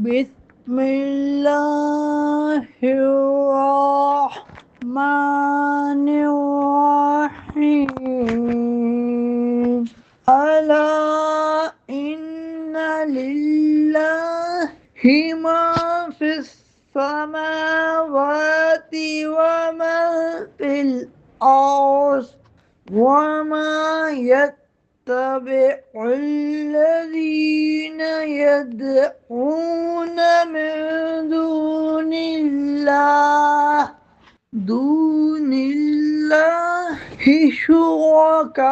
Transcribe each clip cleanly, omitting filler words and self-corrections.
بسم اللہ الرحمن الرحیم الا ان للہ ما فی السماوات وما فی الارض وما يتبع الذين يدعون من دون الله شركاء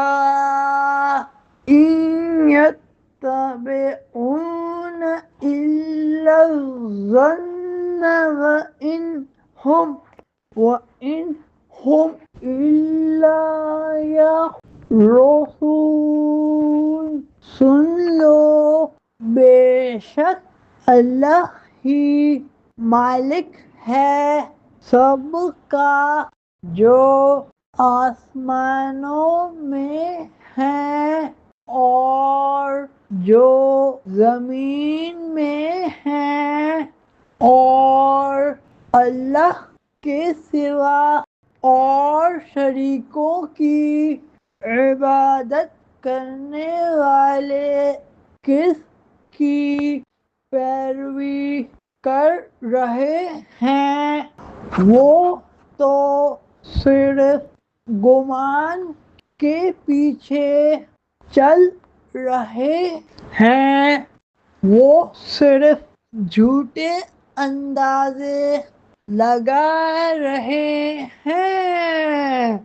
إن يتبعون إلا الظن وإن هم إلا يخرصون۔ سن لو، بے شک اللہ ہی مالک ہے سب کا، جو آسمانوں میں ہے اور جو زمین میں ہے، اور اللہ کے سوا اور شریکوں کی عبادت کرنے والے کس کی پیروی کر رہے ہیں؟ وہ تو صرف گمان کے پیچھے چل رہے ہیں، وہ صرف جھوٹے اندازے لگا رہے ہیں۔